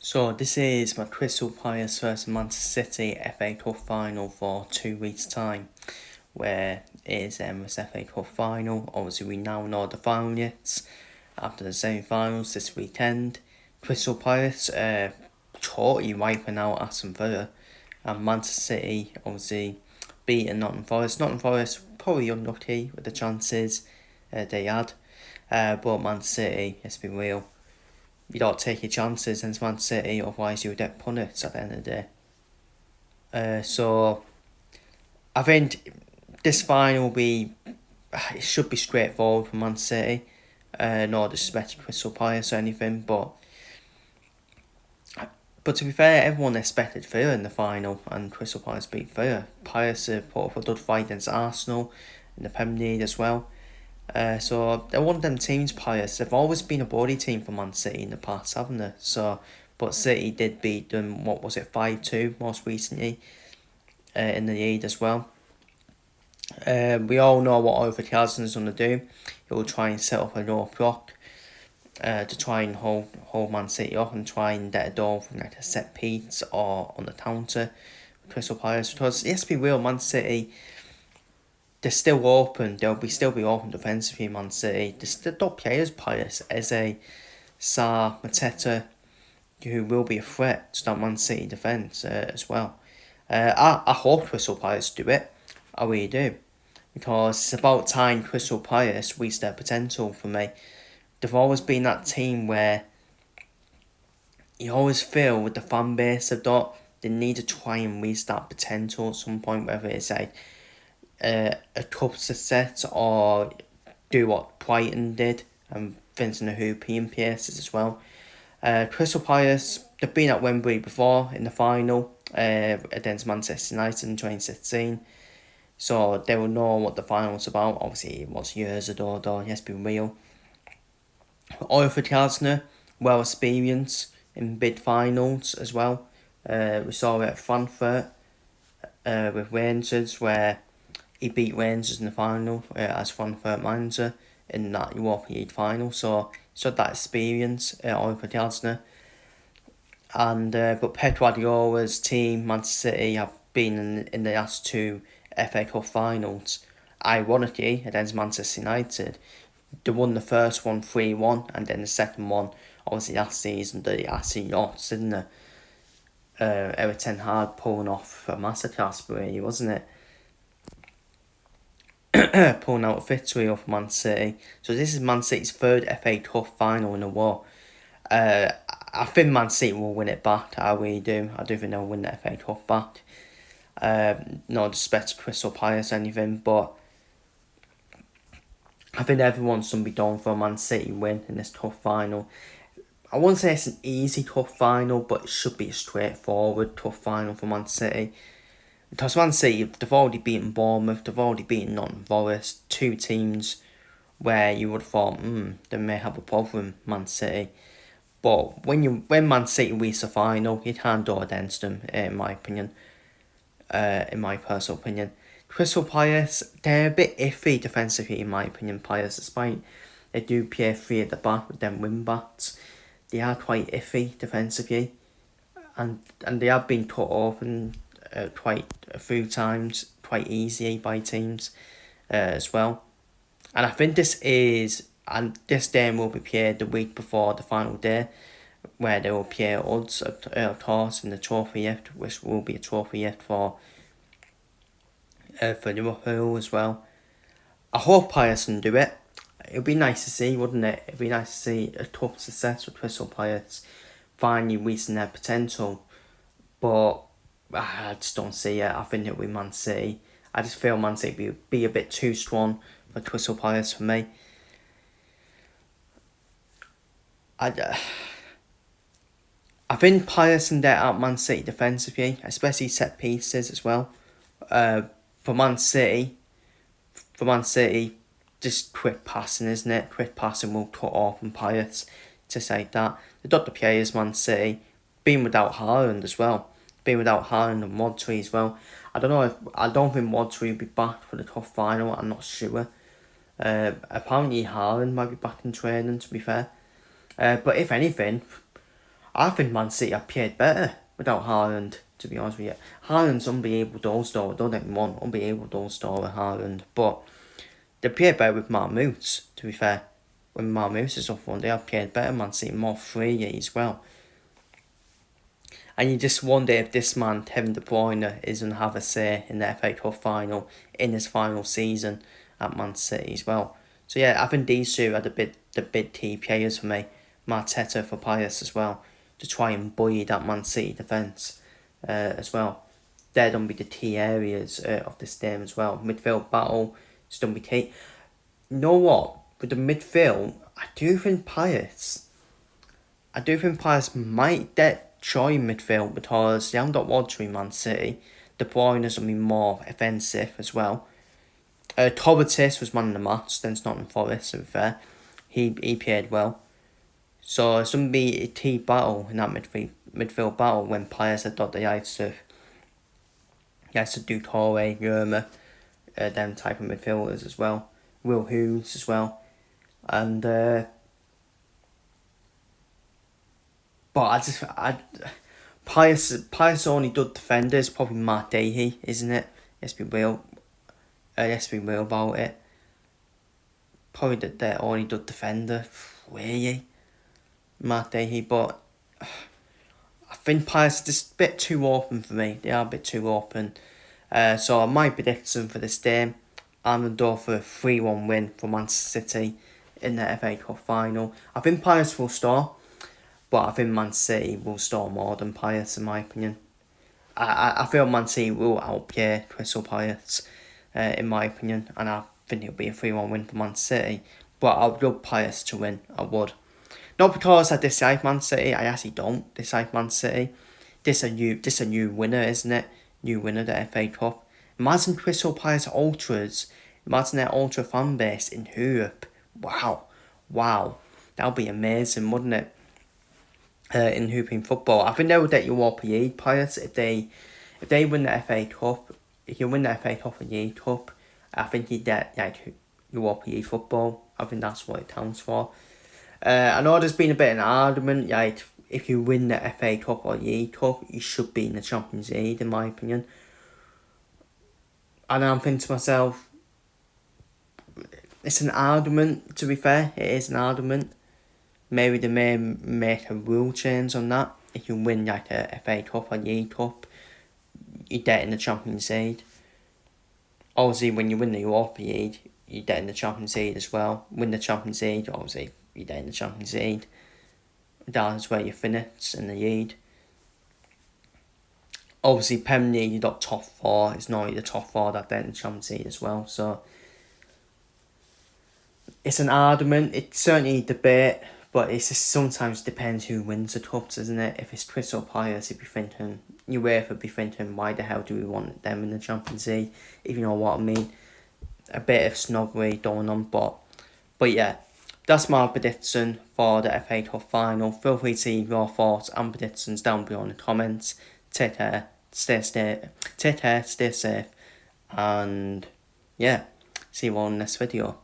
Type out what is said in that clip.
So this is my Crystal Palace versus Manchester City FA Cup final for 2 weeks time, where it is this FA Cup final. Obviously we now know the finalists after the semi-finals this weekend. Crystal Palace totally wiping out Aston Villa, and Manchester City obviously beating Nottingham Forest. Nottingham Forest probably unlucky with the chances they had, but Manchester City, let's be real, you don't take your chances against Man City, otherwise you'll get punished at the end of the day. So I think this final will be, it should be straightforward for Man City. No disrespect to Crystal Palace or anything, but to be fair, everyone expected Villa in the final, and Crystal Palace beat Villa. Palace put up a good fight against Arsenal in the Premier League as well. So they're one of them teams, Palace. They've always been a body team for Man City in the past, haven't they? So, but City did beat them. What was it, 5-2 most recently, in the league as well. We all know what Oliver Glasner is going to do. He'll try and set up a low block, to try and hold Man City up and try and get a goal from like a set piece or on the counter. Crystal Palace, because let's be real, Man City, they're still open. They'll still be open defensively. Man City, the top players, Palace, Eze, Sarr, Mateta, who will be a threat to that Man City defence as well. I hope Crystal Palace do it. I really do, because it's about time Crystal Palace reach their potential for me. They've always been that team where you always feel with the fan base they've got, they need to try and reach that potential at some point, whether it's a cup set or do what Brighton did and Vincent Hoopy and PSs as well. Crystal Palace, they've been at Wembley before in the final against Manchester United in 2016, so they will know what the final's about. Obviously it was years ago though, let's be real. Oliver Glasner, well experienced in big finals as well. We saw it at Frankfurt with Rangers, where he beat Rangers in the final as Frankfurt manager in that Europa League final. So that experience, Oliver Glasner. And but Pep Guardiola's team, Manchester City, have been in the last two FA Cup finals. Ironically, against Manchester United, they won the first one 3-1, and then the second one, obviously last season, they actually lost, didn't they? Erik ten Hag pulling off a masterclass, really, wasn't it? Pulling out a victory off Man City. So this is Man City's third FA Cup final in a row. I think Man City will win it back. I really do. I do think they'll win the FA Cup back. No disrespect to Crystal Palace or anything, but I think everyone's going to be done for a Man City win in this cup final. I won't say it's an easy cup final, but it should be a straightforward cup final for Man City. Because Man City, they've already beaten Bournemouth, they've already beaten Nottingham Forest, two teams where you would have thought, they may have a problem, Man City. But when Man City reach the final, you can't go against them, in my opinion. In my personal opinion. Crystal Palace, they're a bit iffy defensively, in my opinion, Palace, despite they do play three at the back with them wing backs. They are quite iffy defensively, and they have been cut open quite a few times, quite easily by teams as well. And I think this game will be played the week before the final day, where they will play odds, of course, in the trophy gift, which will be a trophy gift for Liverpool as well. I hope Palace can do it. It'd be nice to see, wouldn't it? It'd be nice to see a tough success with Crystal Palace finally reaching their potential. But I just don't see it. I think it'll be Man City. I just feel Man City be a bit too strong for Crystal Palace for me. I think Palace can get out Man City defensively, especially set pieces as well. For Man City, just quick passing, isn't it? Quick passing will cut off and Palace, just like that. They've got the players, Man City, being without Haaland as well. Being without Haaland and Rodri as well. I don't think Rodri will be back for the cup final, I'm not sure. Apparently Haaland might be back in training, to be fair. But if anything, I think Man City have played better without Haaland, to be honest with you. Haaland's unbelievable goal scorer, don't get me wrong, unbelievable goal scorer, Haaland, but they played better with Marmouth, to be fair. When Marmouth is up one, they have played better, Man City, more free as well. And you just wonder if this man, Kevin De Bruyne, is going to have a say in the FA Cup final, in his final season at Man City as well. So yeah, I think these two are the big key players for me. Arteta for Pius as well, to try and buoy that Man City defence as well. They're going to be the key areas of this game as well. Midfield battle is going to be key. You know what? With the midfield, I do think Pius might get try midfield because they haven't got Rodri, Man City. De Bruyne is going to be more offensive as well. Kovacic was man of the match against Nottingham Forest, to be fair. He played well. So it's going to be a key battle in that midfield battle when players have got the likes of Doucouré, Yerma, them type of midfielders as well. Will Hughes as well. And but Pius only good defenders, probably Matt Dahy, isn't it? Let's be real about it. Probably the only good defender, really, Matt Dahy, but I think Pius is just a bit too open for me. They are a bit too open. So my prediction for this game, I'm going to go for a 3-1 win for Manchester City in the FA Cup final. I think Pius will score, but I think Man City will score more than Pius in my opinion. I feel Man City will outplay Crystal Palace in my opinion, and I think it'll be a 3-1 win for Man City, but I would love Pius to win, I would. Not because I dislike Man City, I actually don't dislike Man City. This a new winner, isn't it? New winner of the FA Cup. Imagine Crystal Palace Ultras, imagine their Ultra fan base in Europe. Wow, that would be amazing, wouldn't it? In hooping football, I think they would get Europa League Palace if they win the FA Cup. If you win the FA Cup and League Cup, I think you get like Europa League football. I think that's what it counts for. I know there's been a bit of an argument, like if you win the FA Cup or League Cup, you should be in the Champions League, in my opinion. And I'm thinking to myself, it's an argument, to be fair, it is an argument. Maybe they may make a rule change on that. If you win like a FA Cup or League Cup, you get in the Champions League. Obviously, when you win the Europa League, you get in the Champions League as well. Win the Champions League, obviously, you get in the Champions League. That's where you finish in the league. Obviously, Premier League, you got top 4. It's not the top 4 that get in the Champions League as well. So, it's an argument. It's certainly a debate. But it just sometimes depends who wins the cups, isn't it? If it's Crystal Palace, if you're thinking, UEFA be thinking, why the hell do we want them in the Champions League? If you know what I mean. A bit of snobbery going on, but yeah, that's my prediction for the FA Cup final. Feel free to leave your thoughts and predictions down below in the comments. Take care, stay safe, and yeah, see you all in the next video.